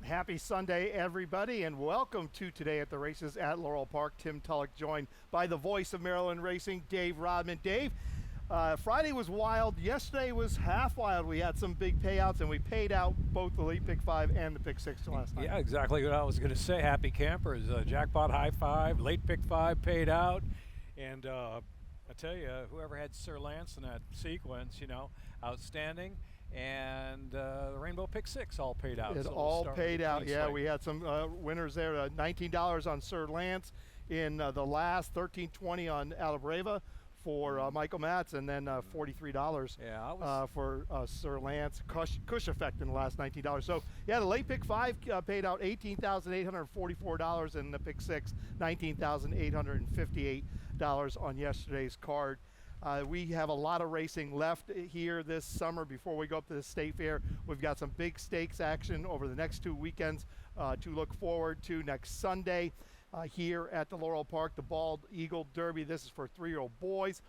Happy Sunday, everybody, and welcome to Today at the Races at Laurel Park. Tim Tulloch joined by the voice of Maryland Racing, Dave Rodman. Dave, Friday was wild. Yesterday was half wild. We had some big payouts, and we paid out both the late pick 5 and the pick 6 last night. Yeah, exactly what I was going to say. Happy campers. Jackpot high 5, late pick 5 paid out. And I tell you, whoever had Sir Lance in that sequence, outstanding. And the Rainbow Pick 6 all paid out. It so all paid out. Yeah, slate. we had some winners there. $19 on Sir Lance in the last, $13.20 on Alabreva for Michael Matz, and then $43 for Sir Lance. Cush effect in the last $19. So, yeah, the late pick 5 paid out $18,844, and the pick 6, $19,858 on yesterday's card. We have a lot of racing left here this summer before we go up to the State Fair. We've got some big stakes action over the next 2 weekends to look forward to. Next Sunday here at the Laurel Park, the Bald Eagle Derby. This is for 3-year-old boys,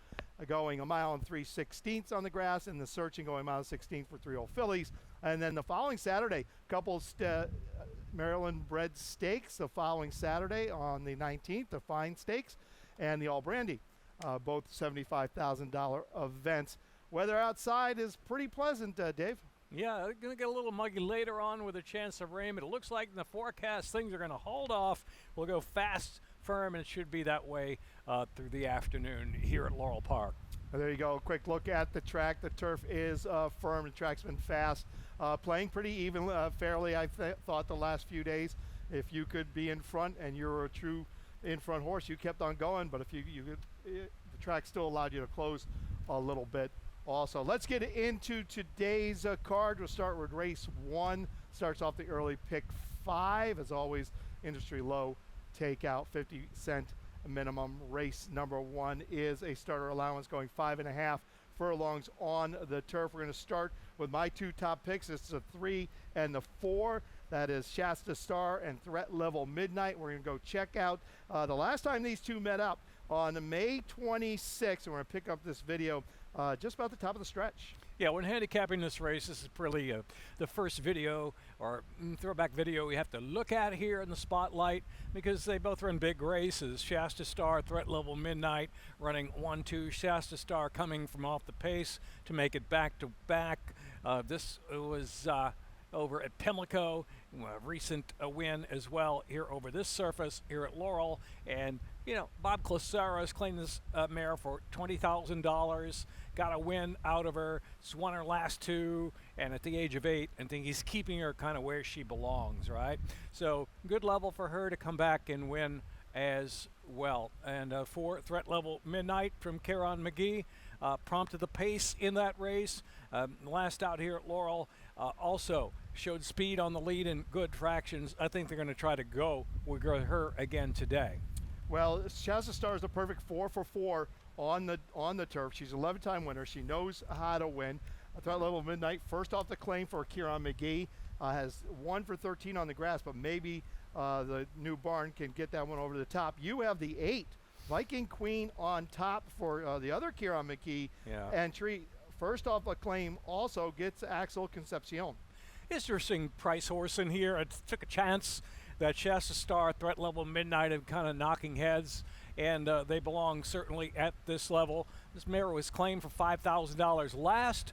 going 1 mile and 3/16 on the grass, and the Searching going 1 mile and 16 for 3-year-old fillies. And then the following Saturday, a couple Maryland bred stakes. The following Saturday on the 19th, the Fine Stakes and the All Brandy. Both $75,000 events. Weather outside is pretty pleasant, Dave. Yeah, it's going to get a little muggy later on with a chance of rain, but it looks like in the forecast things are going to hold off. We'll go fast, firm, and it should be that way through the afternoon here at Laurel Park. There you go. A quick look at the track. The turf is firm. The track's been fast. Playing pretty even, fairly, I thought, the last few days. If you could be in front and you're a true in-front horse, you kept on going, but if the track still allowed you to close a little bit. Also, let's get into today's card. We'll start with race 1. Starts off the early pick 5. As always, industry low takeout, 50-cent minimum. Race number 1 is a starter allowance going 5.5 furlongs on the turf. We're going to start with my 2 top picks. It's the 3 and the 4. That is Shasta Star and Threat Level Midnight. We're going to go check out the last time these two met up on May 26th. And we're going to pick up this video just about the top of the stretch. Yeah, when handicapping this race, this is really the first video or throwback video we have to look at here in the spotlight because they both run big races. Shasta Star, Threat Level Midnight, running 1-2. Shasta Star coming from off the pace to make it back-to-back. This was over at Pimlico, a recent win as well here over this surface here at Laurel. And, Bob Clasera has claimed this mare for $20,000, got a win out of her, she's won her last 2, and at the age of 8, I think he's keeping her kind of where she belongs, right? So good level for her to come back and win as well. And for Threat Level Midnight from Kieran McGee, prompted the pace in that race. Last out here at Laurel, also showed speed on the lead and good tractions. I think they're going to try to go with her again today. Well, Shasta Star is the perfect 4 for 4 on the turf. She's an 11-time winner. She knows how to win. Threat Level Midnight, first off the claim for Kieran McGee, has 1 for 13 on the grass, but maybe the new barn can get that one over the top. You have the 8, Viking Queen, on top for the other Kieran McGee entry. First off a claim also gets Axel Concepcion. Interesting price horse in here. I took a chance that Shasta Star, Threat Level Midnight are kind of knocking heads, and they belong certainly at this level. This mare was claimed for $5,000 last.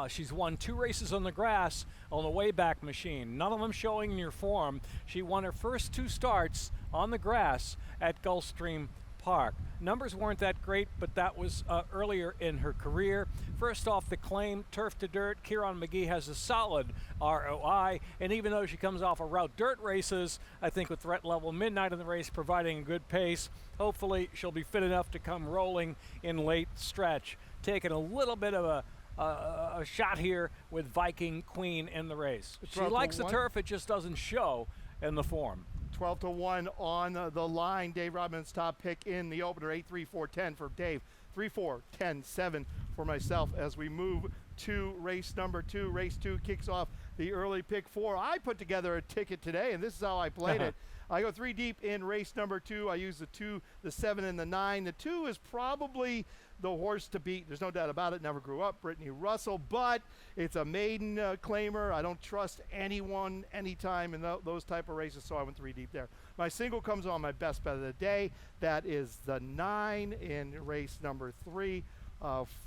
She's won 2 races on the grass on the Wayback Machine, none of them showing in your form. She won her first 2 starts on the grass at Gulfstream Park. Numbers weren't that great, but that was earlier in her career. First off the claim, turf to dirt, Kieran McGee has a solid ROI, and even though she comes off of route dirt races, I think with Threat Level Midnight in the race providing a good pace, hopefully she'll be fit enough to come rolling in late stretch. Taking a little bit of a shot here with Viking Queen in the race. She likes the turf, it just doesn't show in the form. 12-1 on the line. Dave Rodman's top pick in the opener, 8, 3, 4, 10 for Dave. 3, 4, 10, 7 for myself as we move to race number 2. Race 2 kicks off the early pick 4. I put together a ticket today, and this is how I played it. I go 3 deep in race number 2. I use the 2, the 7, and the 9. The 2 is probably the horse to beat. There's no doubt about it. Never Grew Up, Brittany Russell, but it's a maiden claimer. I don't trust anyone anytime in those type of races, so I went 3 deep there. My single comes on my best bet of the day. That is the 9 in race number 3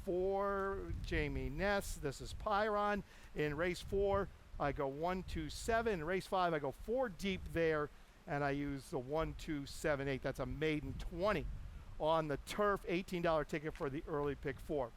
for Jamie Ness. This is Pyron. In race 4, I go 1, 2, 7. In race 5, I go 4 deep there, and I use the 1, 2, 7, 8. That's a maiden 20 on the turf. $18 ticket for the early pick 4.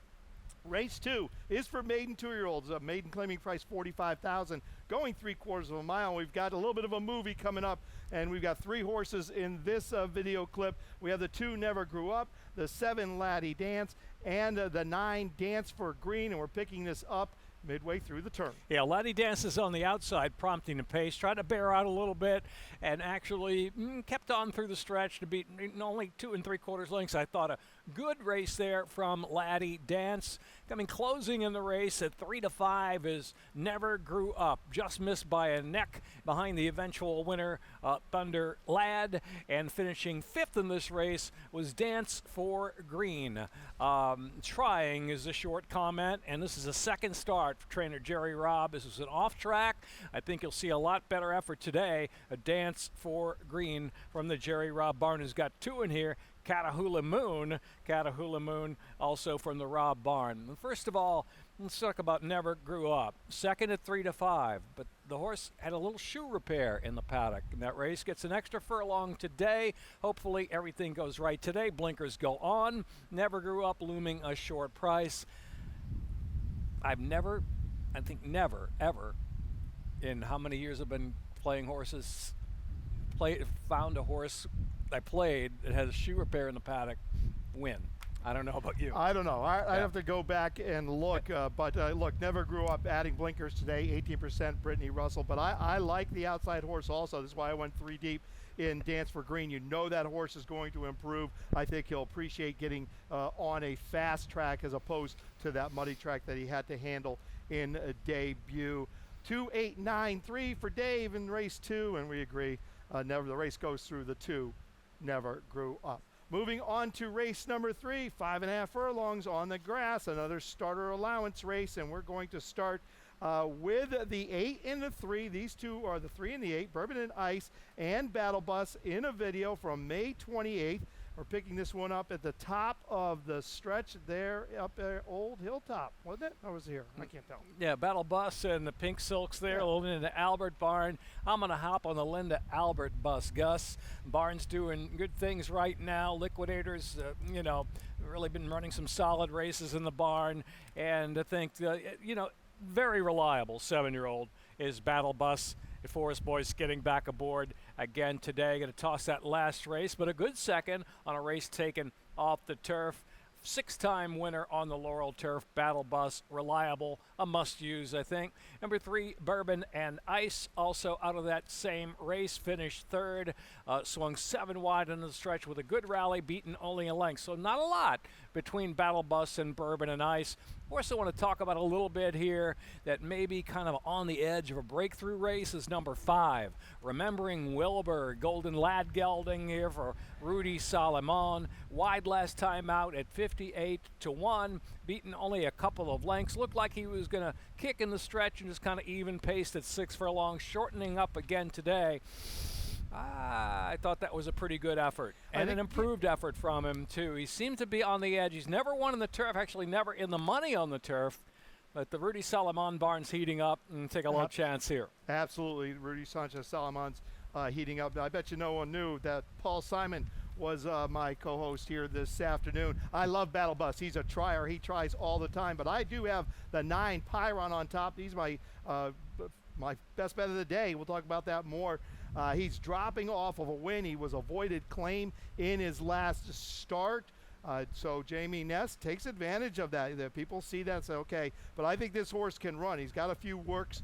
Race 2 is for maiden 2-year-olds. A maiden claiming price $45,000, going 3/4 of a mile. We've got a little bit of a movie coming up, and we've got 3 horses in this video clip. We have the 2 Never Grew Up, the 7 Laddie Dance, and the 9 Dance for Green, and we're picking this up midway through the turn. Yeah, Laddie Dance is on the outside, prompting the pace, tried to bear out a little bit, and actually kept on through the stretch to beat only 2 3/4 lengths. I thought a good race there from Laddie Dance. Closing in the race at 3 to 5 is Never Grew Up, just missed by a neck behind the eventual winner, Thunder Lad, and finishing 5th in this race was Dance for Green. Trying is a short comment, and this is a second start for trainer Jerry Robb. This is an off track. I think you'll see a lot better effort today. A Dance for Green from the Jerry Robb barn, who's got 2 in here. Catahoula Moon also from the Robb barn. First of all, let's talk about Never Grew Up. Second at 3 to 5, but the horse had a little shoe repair in the paddock in that race. Gets an extra furlong today. Hopefully everything goes right today. Blinkers go on. Never Grew Up looming a short price. I think never, ever, in how many years I've been playing horses, found a horse I played that has a shoe repair in the paddock win. I don't know about you. I don't know. I have to go back and look. But look, Never Grew Up adding blinkers today, 18% Brittany Russell. But I like the outside horse also. This is why I went 3 deep in Dance for Green. You know that horse is going to improve. I think he'll appreciate getting on a fast track as opposed to that muddy track that he had to handle in a debut. 2, 8, 9, 3 for Dave in race 2, and we agree. The race goes through the 2. Never Grew Up. Moving on to race number 3, 5.5 furlongs on the grass, another starter allowance race, and we're going to start with the 8 and the 3. These 2 are the 3 and the 8, Bourbon and Ice and Battle Bus in a video from May 28th. We're picking this one up at the top of the stretch there up at Old Hilltop, wasn't it? Or was it here? I can't tell. Yeah, Battle Bus and the pink silks there, a little into Albert Barn. I'm going to hop on the Linda Albert bus, Gus. Barn's doing good things right now. Liquidators, really been running some solid races in the barn. And I think, very reliable 7-year-old is Battle Bus. The Forest Boys getting back aboard again today. Going to toss that last race, but a good second on a race taken off the turf. 6-time winner on the Laurel turf, Battle Bus, reliable, a must-use, I think. Number 3, Bourbon and Ice, also out of that same race, finished 3rd, swung 7 wide into the stretch with a good rally, beaten only a length. So not a lot between Battle Bus and Bourbon and Ice. Horse I want to talk about a little bit here that may be kind of on the edge of a breakthrough race is number 5. Remembering Wilbur, Golden Lad gelding here for Rudy Salomon. Wide last time out at 58 to 1, beaten only a couple of lengths. Looked like he was going to kick in the stretch and just kind of even paced at 6 furlongs, shortening up again today. I thought that was a pretty good effort and an improved effort from him, too. He seemed to be on the edge. He's never won in the turf, actually never in the money on the turf. But the Rudy Salomon barn's heating up and take a little chance here. Absolutely. Rudy Sanchez Salomon's heating up. I bet you no one knew that Paul Simon was my co-host here this afternoon. I love Battle Bus. He's a trier. He tries all the time. But I do have the 9 Pyron on top. He's my best bet of the day. We'll talk about that more. He's dropping off of a win. He was avoided claim in his last start. So Jamie Ness takes advantage of that. The people see that and say, okay, but I think this horse can run. He's got a few works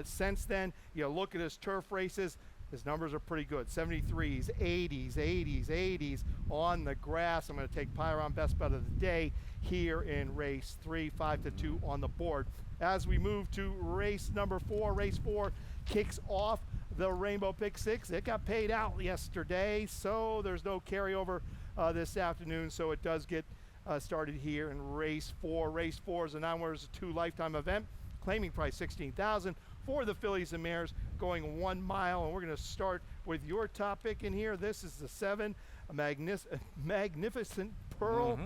since then. You look at his turf races. His numbers are pretty good. 73s, 80s, 80s, 80s on the grass. I'm going to take Pyron best bet of the day here in race 3, 5-2 on the board. As we move to race number 4, race 4 kicks off the Rainbow Pick 6. It got paid out yesterday, so there's no carryover this afternoon, so it does get started here in race 4. Race 4 is a non-winners 2 lifetime event. Claiming price $16,000 for the fillies and mares going 1 mile. And we're going to start with your top pick in here. This is the 7, a magnificent Pearl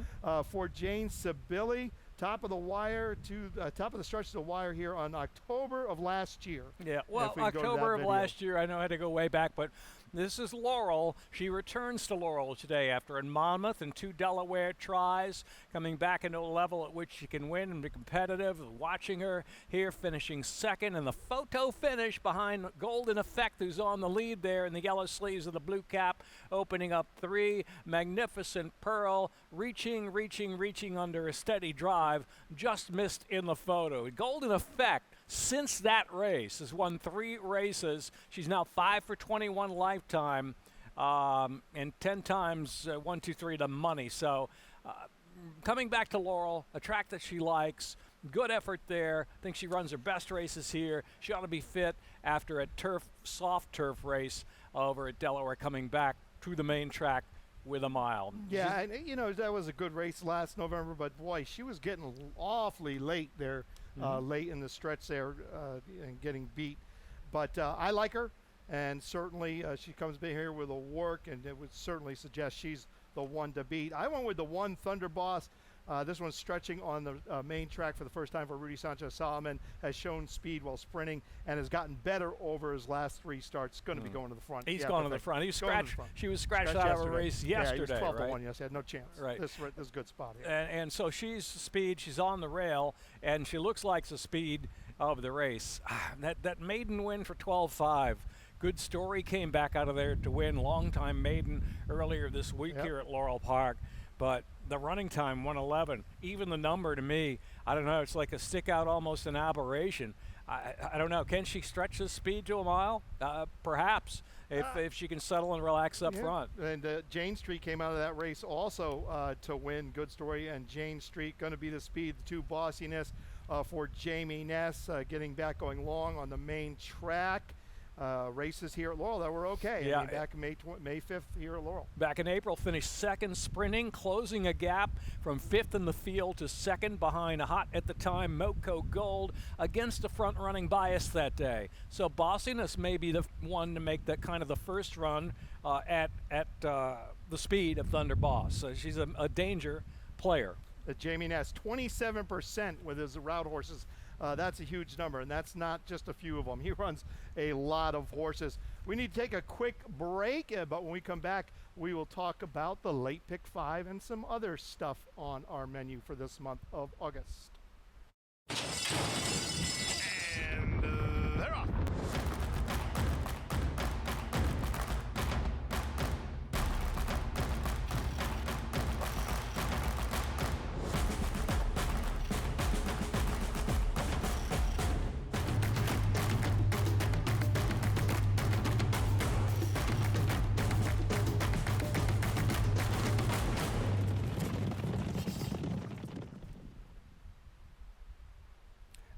for Jane Sibilli. Top of the wire to top of the stretch to the wire here on October of last year. Yeah, well, October of last year, I know I had to go way back, but this is Laurel. She returns to Laurel today after in Monmouth and 2 Delaware tries, coming back into a level at which she can win and be competitive. Watching her here finishing second in the photo finish behind Golden Effect, who's on the lead there in the yellow sleeves of the blue cap, opening up 3. Magnificent Pearl, reaching under a steady drive, just missed in the photo. Golden Effect, since that race, has won 3 races. She's now 5 for 21 lifetime, and 10 times 1, 2, 3 the money. So coming back to Laurel, a track that she likes, good effort there. I think she runs her best races here. She ought to be fit after a soft turf race over at Delaware, coming back to the main track with a mile. Yeah, and you know, that was a good race last November, but boy, she was getting awfully late there, late in the stretch there, and getting beat. But I like her, and certainly she comes in here with a work, and it would certainly suggest she's the one to beat. I went with the 1 Thunder Boss. This one's stretching on the main track for the first time for Rudy Sanchez-Solomon, has shown speed while sprinting and has gotten better over his last 3 starts. Going to be going to the front. He's going to the front. She was scratched out of a race yesterday. Yeah, he was 12 right? to 1. Yes, he had no chance. Right. This is a good spot here. And so she's speed. She's on the rail, and she looks like the speed of the race. That maiden win for 12.5. Good Story came back out of there to win. Longtime maiden earlier this week here at Laurel Park. But the running time, 1:11, even the number to me, I don't know, it's like a stick out, almost an aberration. I don't know. Can she stretch the speed to a mile? Perhaps, if she can settle and relax up front. And Jane Street came out of that race also to win. Good Story and Jane Street going to be the speed. The 2 Bossiness for Jamie Ness, getting back going long on the main track. Races here at Laurel that were okay. Yeah. I mean, back May 5th here at Laurel. Back in April, finished second sprinting, closing a gap from 5th in the field to second behind a hot at the time Moco Gold against a front-running bias that day. So Bossiness may be the one to make that kind of the first run at the speed of Thunder Boss. So she's a danger player. Jamie Ness, 27% with his route horses. That's a huge number, and that's not just a few of them. He runs a lot of horses. We need to take a quick break, but when we come back, we will talk about the late pick 5 and some other stuff on our menu for this month of August. And they're off.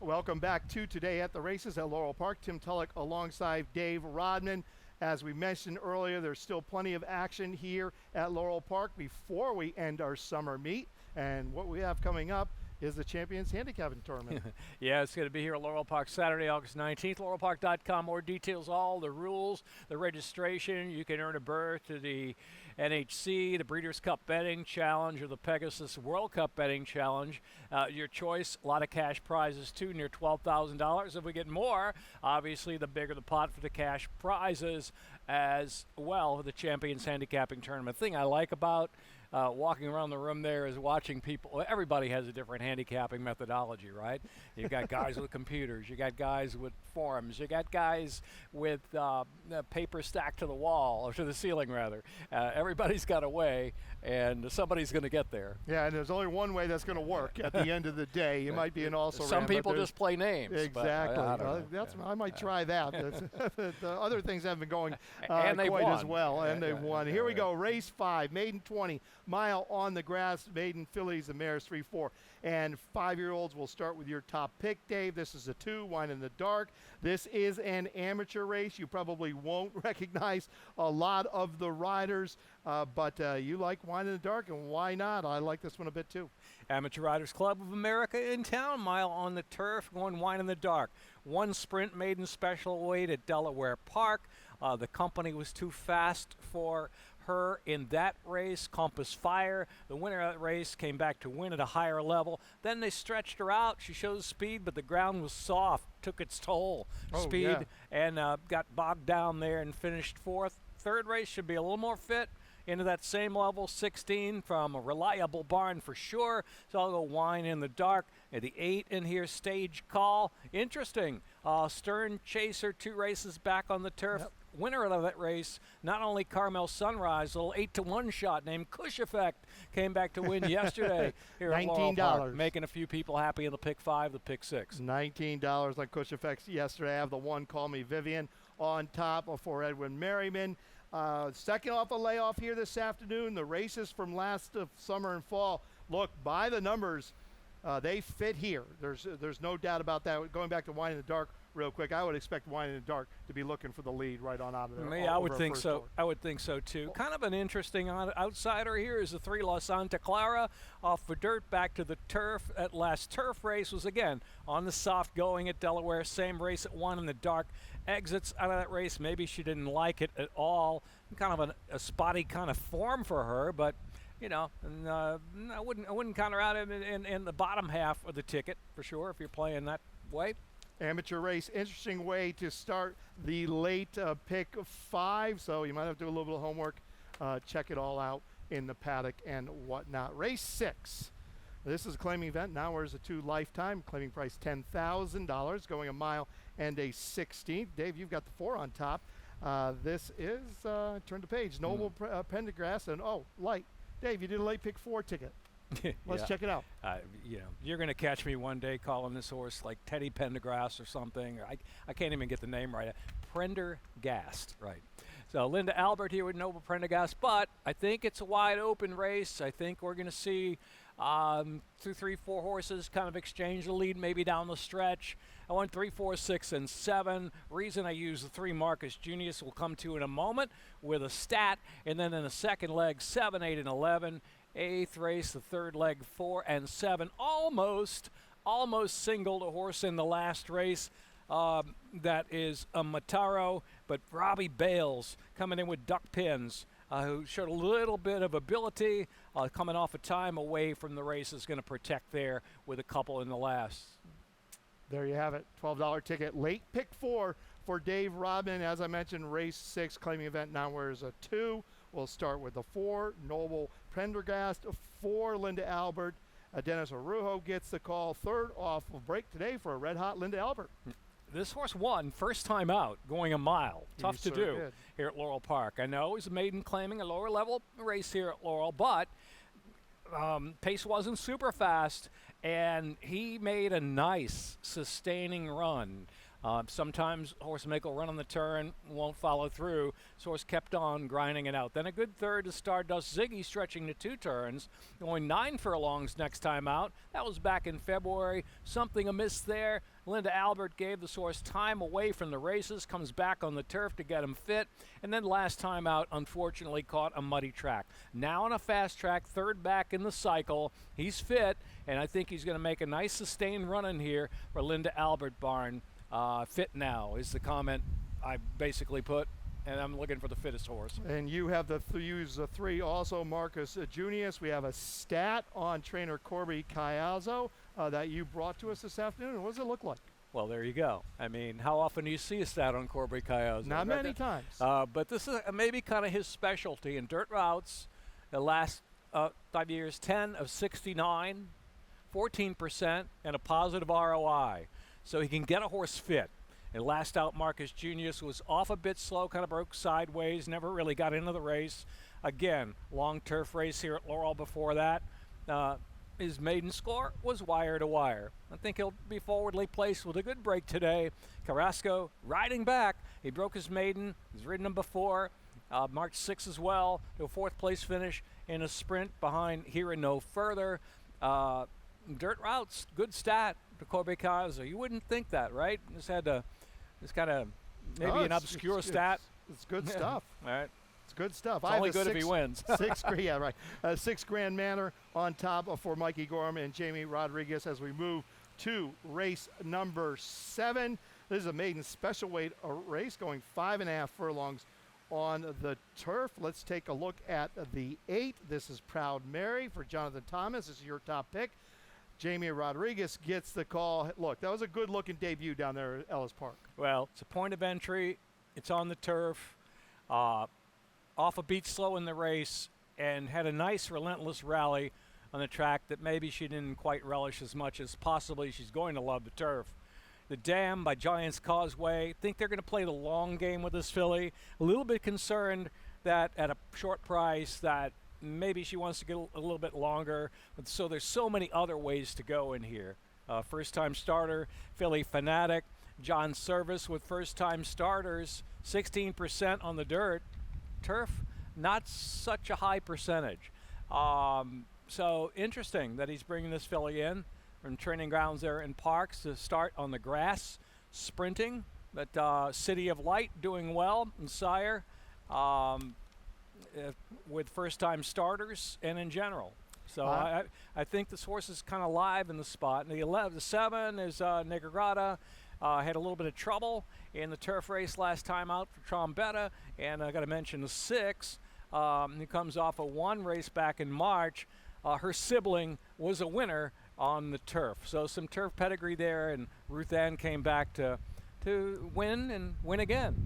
Welcome back to Today at the Races at Laurel Park. Tim Tulloch alongside Dave Rodman. As we mentioned earlier, there's still plenty of action here at Laurel Park before we end our summer meet. And what we have coming up is the Champions Handicapping Tournament. Yeah, it's going to be here at Laurel Park Saturday, August 19th. LaurelPark.com, more details, all the rules, the registration. You can earn a berth to the NHC, the Breeders' Cup Betting Challenge, or the Pegasus World Cup Betting Challenge. Your choice, a lot of cash prizes too, near $12,000. If we get more, obviously the bigger the pot for the cash prizes as well for the Champions Handicapping Tournament. The thing I like about walking around the room there is watching people. Everybody has a different handicapping methodology, right? You've got guys with computers. You got guys with forums. You got guys with paper stacked to the wall, or to the ceiling, rather. Everybody's got a way, and somebody's going to get there. Yeah, and there's only one way that's going to work at the end of the day. You might be an also Some people just play names. Exactly. I might try that. The other things haven't been going quite as well, and they've won. Here we go, race 5, maiden 20. mile on the grass, maiden fillies and mares 3-4. And 5-year-olds will start with your top pick, Dave. This is a 2, Wine in the Dark. This is an amateur race. You probably won't recognize a lot of the riders, but you like Wine in the Dark, and why not? I like this one a bit too. Amateur Riders Club of America in town, mile on the turf, going Wine in the Dark. 1 sprint maiden special weight at Delaware Park. The company was too fast for her in that race. Compass Fire, the winner of that race, came back to win at a higher level. Then they stretched her out. She showed speed, but the ground was soft, took its toll. Speed, and got bogged down there and finished 4th. 3rd race should be a little more fit, into that same level, 16 from a reliable barn for sure. So I'll go Wine in the Dark. And the 8 in here, Stage Call. Interesting. Stern Chaser, 2 races back on the turf. Yep. Winner of that race, not only Carmel Sunrise, a little 8-to-1 shot named Cush Effect came back to win yesterday here at Laurel Park, making a few people happy in the pick 5, the pick 6. $19 on Cush Effects yesterday. I have the 1, Call Me Vivian, on top for Edwin Merriman. Second off a layoff here this afternoon. The races from last summer and fall, look, by the numbers, they fit here. There's no doubt about that. Going back to Wine in the Dark real quick, I would expect Wine in the Dark to be looking for the lead right on out of there. Me, I would think so. I would think so too. Kind of an interesting outsider here is the 3 La Santa Clara off for dirt back to the turf. At last turf race was again on the soft going at Delaware. Same race at Wine in the Dark. Exits out of that race. Maybe she didn't like it at all. Kind of a spotty kind of form for her, but you know, and, I wouldn't count her out in the bottom half of the ticket for sure if you're playing that way. Amateur race, interesting way to start the late pick 5, so you might have to do a little bit of homework, check it all out in the paddock and whatnot. Race 6. This is a claiming event. Now there's a 2 lifetime, claiming price $10,000, going a mile and a 16th. Dave, you've got the 4 on top. This is, turn the page, Noble Pendergrass, and light. Dave, you did a late pick 4 ticket. Let's check it out. You know, you're going to catch me one day calling this horse like Teddy Pendergrass or something. I can't even get the name right. Prendergast, right. So Linda Albert here with Noble Prendergast, but I think it's a wide open race. I think we're going to see 2, 3, 4 horses kind of exchange the lead maybe down the stretch. I went 3, 4, 6, and 7. Reason I use the 3 Marcus Junius will come to in a moment with a stat, and then in the second leg 7, 8, and 11. 8th race, the 3rd leg 4 and 7. Almost singled a horse in the last race. That is a Mataro, but Robbie Bales coming in with duck pins, who showed a little bit of ability, coming off a time away from the race, is going to protect there with a couple in the last. There you have it, $12 ticket. Late pick 4 for Dave Rodman. As I mentioned, race 6, claiming event now wears a 2. We'll start with the 4, Noble Prendergast. 4, Linda Albert. Dennis Arujo gets the call. 3rd off of break today for a red-hot Linda Albert. This horse won first time out, going a mile. Tough to do here at Laurel Park. I know he's a maiden claiming a lower level race here at Laurel, but pace wasn't super fast, and he made a nice sustaining run. Sometimes horse make a run on the turn, won't follow through. So horse kept on grinding it out. Then a good 3rd to Stardust Ziggy, stretching to 2 turns, going 9 furlongs next time out. That was back in February. Something amiss there. Linda Albert gave the horse time away from the races, comes back on the turf to get him fit, and then last time out, unfortunately, caught a muddy track. Now on a fast track, 3rd back in the cycle. He's fit, and I think he's going to make a nice sustained run in here for Linda Albert barn. Fit now is the comment I basically put, and I'm looking for the fittest horse. And you have use the 3 also, Marcus Junius. We have a stat on trainer Corby Caiazzo that you brought to us this afternoon. What does it look like? Well, there you go. I mean, how often do you see a stat on Corby Caiazzo? Not many times. But this is maybe kind of his specialty in dirt routes. The last 5 years, 10 of 69, 14%, and a positive ROI. So he can get a horse fit. And last out, Marcus Junius was off a bit slow, kind of broke sideways, never really got into the race. Again, long turf race here at Laurel before that. His maiden score was wire to wire. I think he'll be forwardly placed with a good break today. Carrasco riding back. He broke his maiden. He's ridden him before. March 6 as well to a 4th place finish. in a sprint behind Here and No Further. Dirt routes, good stat to Corby Kaiser. You wouldn't think that, right? Just kind of maybe Oh, an obscure stat. It's good stuff. All right. It's good stuff. It's only good if he wins. Yeah, right. 6 grand manor on top for Mikey Gorham and Jamie Rodriguez as we move to race number 7. This is a maiden special weight race going 5.5 furlongs on the turf. Let's take a look at the 8. This is Proud Mary for Jonathan Thomas. This is your top pick. Jamie Rodriguez gets the call. Look, that was a good-looking debut down there at Ellis Park. Well, it's a point of entry. It's on the turf. Off a beat slow in the race and had a nice relentless rally on the track that maybe she didn't quite relish as much as possibly she's going to love the turf. The Dam by Giants Causeway. Think they're going to play the long game with this filly. A little bit concerned that at a short price that maybe she wants to get a little bit longer. But so there's so many other ways to go in here. First-time starter, Philly Fanatic. John Service with first-time starters, 16% on the dirt. Turf, not such a high percentage. So interesting that he's bringing this filly in from training grounds there in Parks to start on the grass, sprinting. But City of Light doing well in Sire with first-time starters and in general. So I think this horse is kind of live in the spot. And the 7 is Negrata. Had a little bit of trouble in the turf race last time out for Trombetta. And I got to mention the 6. He comes off a 1 race back in March. Her sibling was a winner on the turf. So some turf pedigree there, and Ruth Ann came back to win and win again.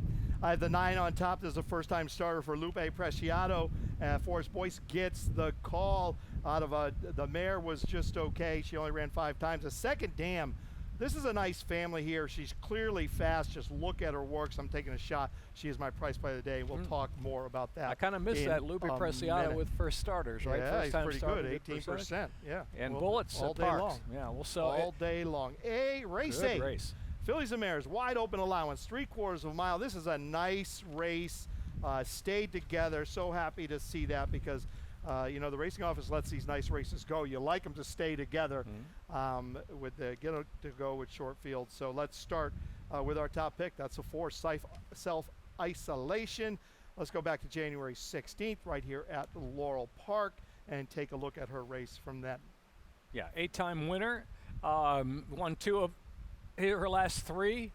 I have the 9 on top. This is a first-time starter for Lupe Preciado. Forrest Boyce gets the call out of the mare was just okay. She only ran 5 times. The second Dam. This is a nice family here. She's clearly fast. Just look at her works. I'm taking a shot. She is my price play of the day. We'll talk more about that. I kind of missed that Lupe Preciado with first starters, right? Yeah, first he's pretty good. 18%. Yeah. And bullets all at day Parks. long. Yeah, we'll sell all day long. Race Good 8. race. Fillies and Mares, wide open allowance, 3/4 of a mile. This is a nice race. Stayed together. So happy to see that because the racing office lets these nice races go. You like them to stay together with the get to go with short field. So let's start with our top pick. That's a 4 Self-Isolation. Let's go back to January 16th right here at Laurel Park and take a look at her race from then. Yeah, 8-time winner. Won 2 of her last 3.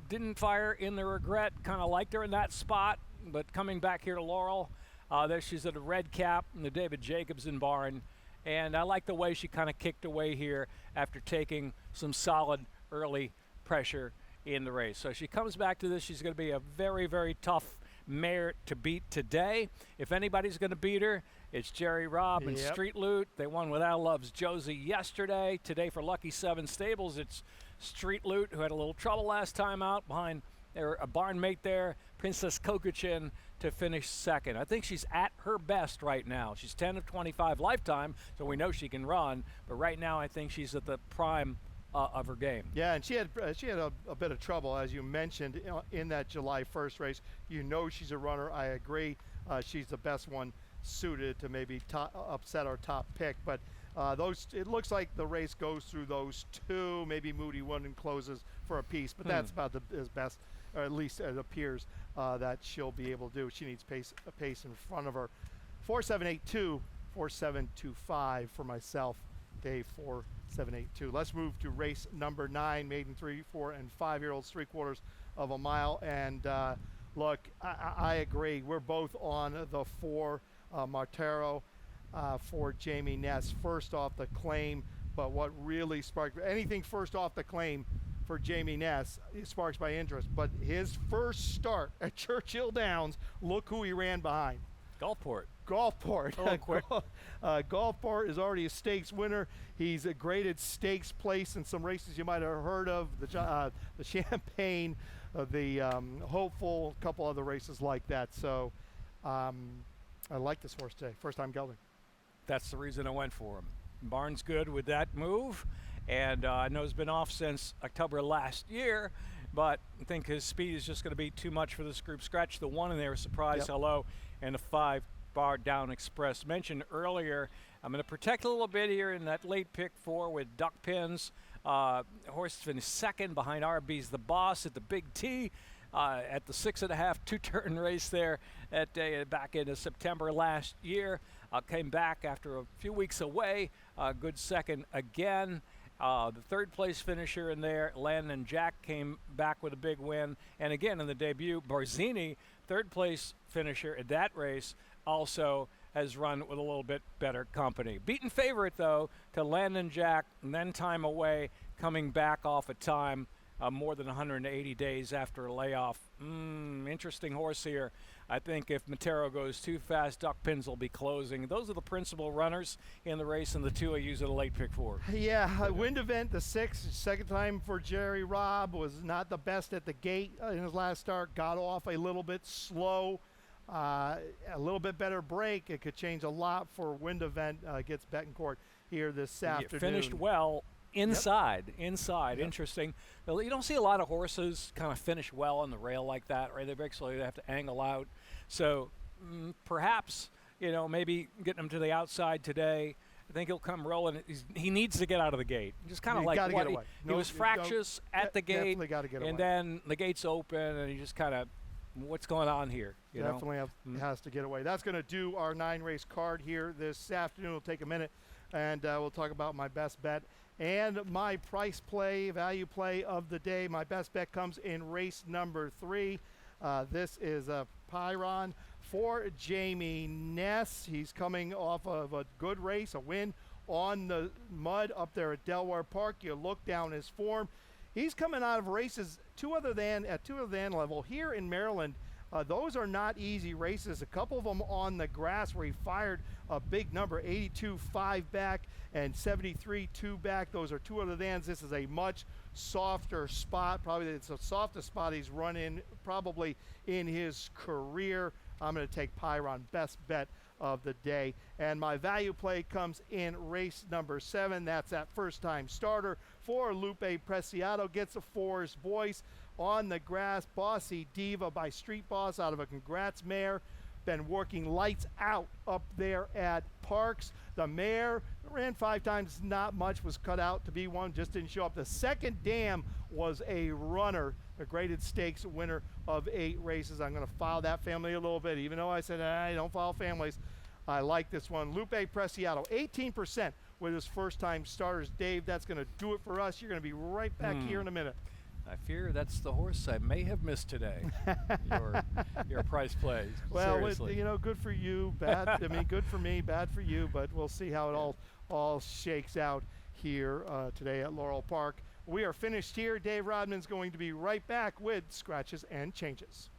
Didn't fire in the Regret. Kind of liked her in that spot, but coming back here to Laurel. There she's at a red cap in the David Jacobson barn. And I like the way she kind of kicked away here after taking some solid early pressure in the race. So she comes back to this. She's going to be a very, very tough mare to beat today. If anybody's going to beat her, it's Jerry Robb and Street Loot. They won with Al Loves Josie yesterday. Today for Lucky 7 Stables, it's Street Loot, who had a little trouble last time out behind a barn mate there, Princess Kokochin, to finish second. I think she's at her best right now. She's 10 of 25 lifetime, so we know she can run. But right now, I think she's at the prime of her game. Yeah, and she had a bit of trouble, as you mentioned, in that July 1st race. You know she's a runner. I agree. She's the best one suited to maybe upset our top pick. But it looks like the race goes through those 2. Maybe Moody Woodland closes for a piece, but that's about as best, or at least it appears that she'll be able to do. She needs pace in front of her. 4782, 4725 for myself. Dave 4782. Let's move to race number 9, maiden 3, 4, and 5-year-olds, 3/4 of a mile. And look, I agree. We're both on the 4 Martero for Jamie Ness. First off the claim, but what really sparked anything first off the claim for Jamie Ness, it sparks my interest. But his first start at Churchill Downs, look who he ran behind. Gulfport. Gulfport is already a stakes winner. He's a graded stakes place in some races you might have heard of, the Champagne, the Hopeful, a couple other races like that. So I like this horse today. First time gelding. That's the reason I went for him. Barnes good with that move. And I know he's been off since October last year, but I think his speed is just going to be too much for this group. Scratch the 1 in there, surprise, hello, and a 5 Bar Down Express. Mentioned earlier, I'm going to protect a little bit here in that late pick 4 with duck pins. Horse finished second behind RB's The Boss at the Big T at the 6.5 two-turn race there at back in September last year. Came back after a few weeks away. Good second again. The third place finisher in there, Landon Jack, came back with a big win. And again in the debut, Barzini, third place finisher at that race, also has run with a little bit better company. Beaten favorite, though, to Landon Jack, and then time away, coming back off a time more than 180 days after a layoff. Interesting horse here. I think if Matero goes too fast, duck pins will be closing. Those are the principal runners in the race, and the two I use at a late pick 4. Yeah, Wind Event, the 6th, second time for Jerry Robb, was not the best at the gate in his last start. Got off a little bit slow. A little bit better break. It could change a lot for Wind Event. Gets Betancourt here this afternoon. Finished well. Inside. Yep. Interesting. You don't see a lot of horses kind of finish well on the rail like that, right? They basically have to angle out. So perhaps, maybe getting him to the outside today. I think he'll come rolling. He needs to get out of the gate. Just kind of like what he was fractious at the gate, definitely gotta get away. And then the gate's open, and he just kind of, what's going on here? Definitely has to get away. That's going to do our 9-race card here this afternoon. We'll take a minute, and we'll talk about my best bet and my price play, value play of the day. My best bet comes in race number 3. This is a Pyron for Jamie Ness. He's coming off of a good race, a win on the mud up there at Delaware Park. You look down his form. He's coming out of races at two other than level here in Maryland. Those are not easy races. A couple of them on the grass where he fired a big number, 82 5 back and 73 2 back. Those are two other thans. This is a much softer spot. Probably it's the softest spot he's run in probably in his career. I'm going to take Pyron, best bet of the day. And my value play comes in race number 7. That's that first-time starter for Lupe Preciado. Gets a Forest Voice on the grass. Bossy Diva by Street Boss out of a Congrats mare. Been working lights out up there at Parks. The mare ran 5 times, not much, was cut out to be one, just didn't show up. The second dam was a runner, a graded stakes winner of 8 races. I'm going to follow that family a little bit, even though I said I don't follow families. I like this one. Lupe Preciado, 18% with his first-time starters. Dave, that's going to do it for us. You're going to be right back here in a minute. I fear that's the horse I may have missed today. your price plays. Well, seriously. Good for you, bad. I mean, good for me, bad for you. But we'll see how it all shakes out here today at Laurel Park. We are finished here. Dave Rodman's going to be right back with Scratches and Changes.